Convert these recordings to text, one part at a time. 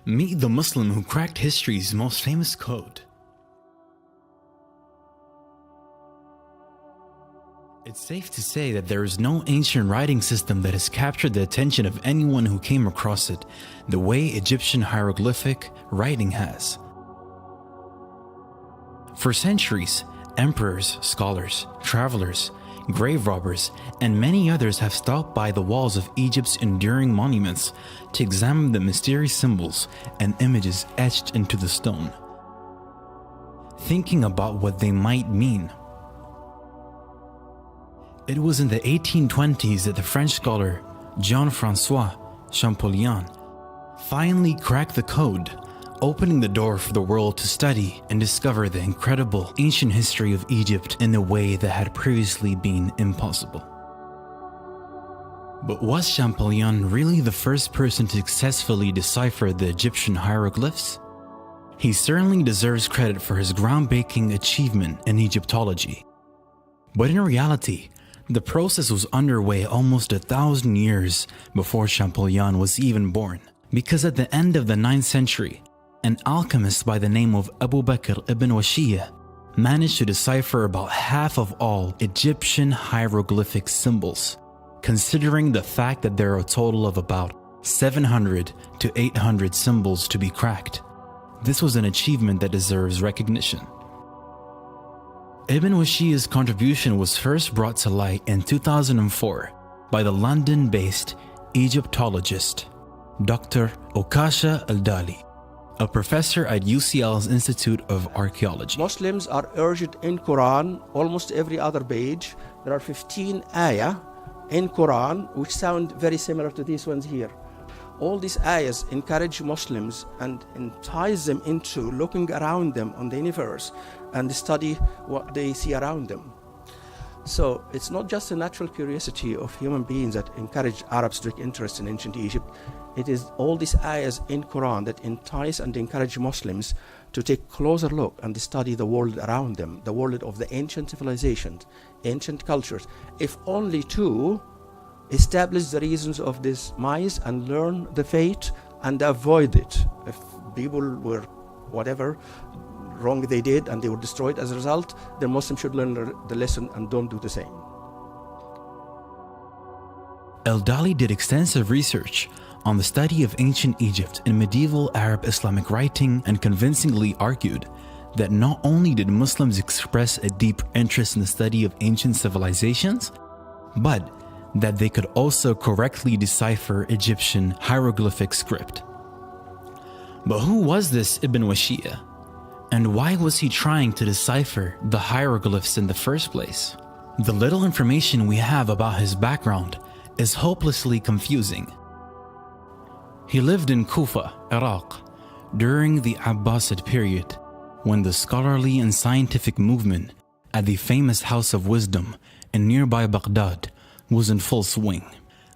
Meet the Muslim who cracked history's most famous code. It's safe to say that there is no ancient writing system that has captured the attention of anyone who came across it the way Egyptian hieroglyphic writing has. For centuries, emperors, scholars, travelers, grave robbers, and many others have stopped by the walls of Egypt's enduring monuments to examine the mysterious symbols and images etched into the stone, thinking about what they might mean. It was in the 1820s that the French scholar Jean-François Champollion finally cracked the code, opening the door for the world to study and discover the incredible ancient history of Egypt in a way that had previously been impossible. But was Champollion really the first person to successfully decipher the Egyptian hieroglyphs? He certainly deserves credit for his groundbreaking achievement in Egyptology. But in reality, the process was underway almost 1,000 years before Champollion was even born, because at the end of the 9th century, an alchemist by the name of Abu Bakr ibn Washiyah managed to decipher about half of all Egyptian hieroglyphic symbols, considering the fact that there are a total of about 700 to 800 symbols to be cracked. This was an achievement that deserves recognition. Ibn Washiyah's contribution was first brought to light in 2004 by the London-based Egyptologist Dr. Okasha Al-Dali, a professor at UCL's Institute of Archaeology. Muslims are urged in Quran, almost every other page, there are 15 ayah in Quran which sound very similar to these ones here. All these ayahs encourage Muslims and entice them into looking around them on the universe and study what they see around them. So it's not just a natural curiosity of human beings that encourage Arabs to take interest in ancient Egypt. It is all these ayahs in Quran that entice and encourage Muslims to take closer look and study the world around them, the world of the ancient civilizations, ancient cultures, if only to establish the reasons of this demise and learn the fate and avoid it. If people were whatever wrong they did and they were destroyed as a result, then Muslims should learn the lesson and don't do the same. Al-Dali did extensive research on the study of ancient Egypt in medieval Arab Islamic writing and convincingly argued that not only did Muslims express a deep interest in the study of ancient civilizations, but that they could also correctly decipher Egyptian hieroglyphic script. But who was this Ibn Washiyah? And why was he trying to decipher the hieroglyphs in the first place? The little information we have about his background is hopelessly confusing. He lived in Kufa, Iraq, during the Abbasid period, when the scholarly and scientific movement at the famous House of Wisdom in nearby Baghdad was in full swing.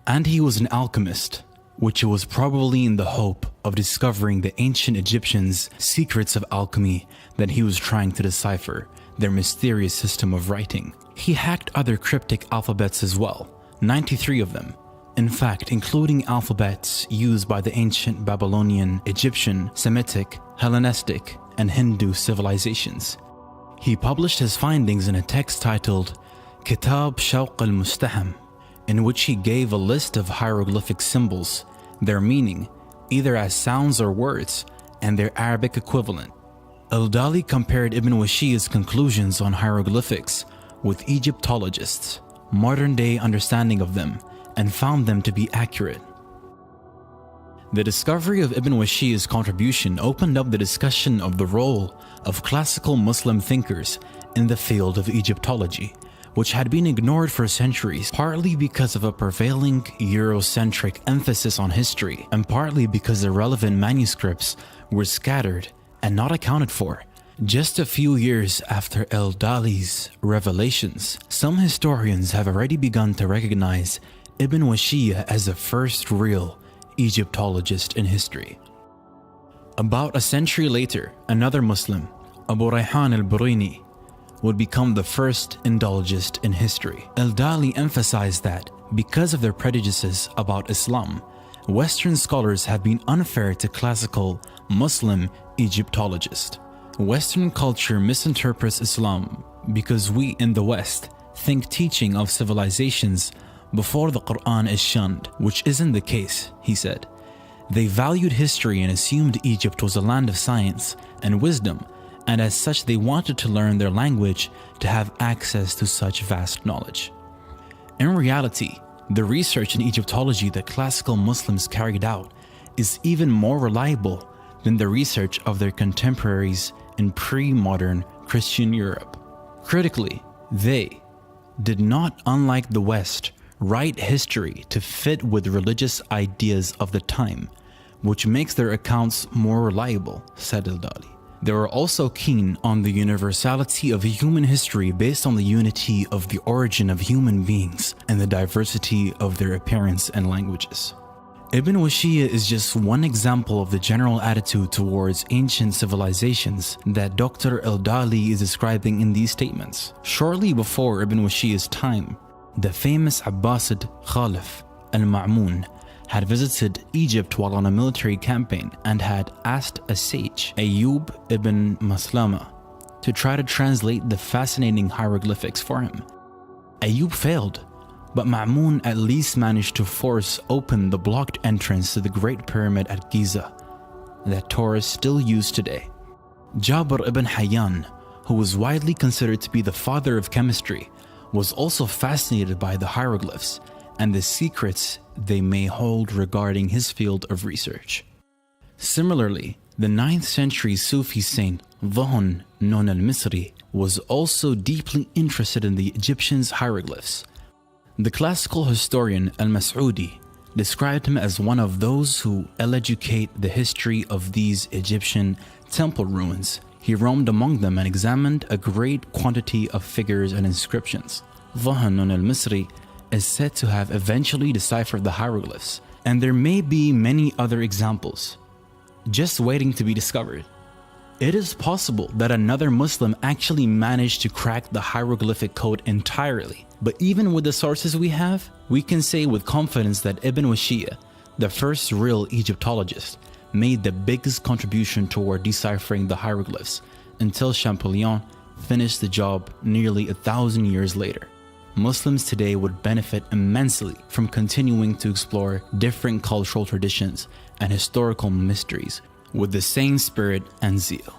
And he was an alchemist, which was probably in the hope of discovering the ancient Egyptians' secrets of alchemy that he was trying to decipher, their mysterious system of writing. He hacked other cryptic alphabets as well, 93 of them, in fact including alphabets used by the ancient Babylonian, Egyptian, Semitic, Hellenistic, and Hindu civilizations. He published his findings in a text titled Kitab Shawq al-Mustaham, in which he gave a list of hieroglyphic symbols, their meaning, either as sounds or words, and their Arabic equivalent. Al-Dali compared Ibn Washiyah's conclusions on hieroglyphics with Egyptologists' modern-day understanding of them and found them to be accurate. The discovery of Ibn Washiyah's contribution opened up the discussion of the role of classical Muslim thinkers in the field of Egyptology, which had been ignored for centuries, partly because of a prevailing Eurocentric emphasis on history, and partly because the relevant manuscripts were scattered and not accounted for. Just a few years after Al-Dali's revelations, some historians have already begun to recognize Ibn Washiyah as the first real Egyptologist in history. About a century later, another Muslim, Abu Rayhan al-Biruni, would become the first Indologist in history. Al-Dali emphasized that because of their prejudices about Islam, Western scholars have been unfair to classical Muslim Egyptologists. Western culture misinterprets Islam because we in the West think teaching of civilizations before the Quran is shunned, which isn't the case, he said. They valued history and assumed Egypt was a land of science and wisdom, and as such they wanted to learn their language to have access to such vast knowledge. In reality, the research in Egyptology that classical Muslims carried out is even more reliable than the research of their contemporaries in pre-modern Christian Europe. Critically, they did not, unlike the West, write history to fit with religious ideas of the time, which makes their accounts more reliable, said Al-Dali. They were also keen on the universality of human history based on the unity of the origin of human beings and the diversity of their appearance and languages. Ibn Washiyya is just one example of the general attitude towards ancient civilizations that Dr. Al-Dali is describing in these statements. Shortly before Ibn Washiyya's time, the famous Abbasid Khalif al-Ma'mun had visited Egypt while on a military campaign and had asked a sage, Ayyub ibn Maslama, to try to translate the fascinating hieroglyphics for him. Ayyub failed, but Ma'mun at least managed to force open the blocked entrance to the Great Pyramid at Giza that tourists still use today. Jabir ibn Hayyan, who was widely considered to be the father of chemistry, was also fascinated by the hieroglyphs and the secrets they may hold regarding his field of research. Similarly, the 9th century Sufi saint Dhahun Nun al-Misri was also deeply interested in the Egyptians' hieroglyphs. The classical historian al-Mas'udi described him as one of those who educate the history of these Egyptian temple ruins. He roamed among them and examined a great quantity of figures and inscriptions. Dhahun Nun al-Misri is said to have eventually deciphered the hieroglyphs, and there may be many other examples just waiting to be discovered. It is possible that another Muslim actually managed to crack the hieroglyphic code entirely, but even with the sources we have, we can say with confidence that Ibn Washiyya, the first real Egyptologist, made the biggest contribution toward deciphering the hieroglyphs until Champollion finished the job nearly 1,000 years later. Muslims today would benefit immensely from continuing to explore different cultural traditions and historical mysteries with the same spirit and zeal.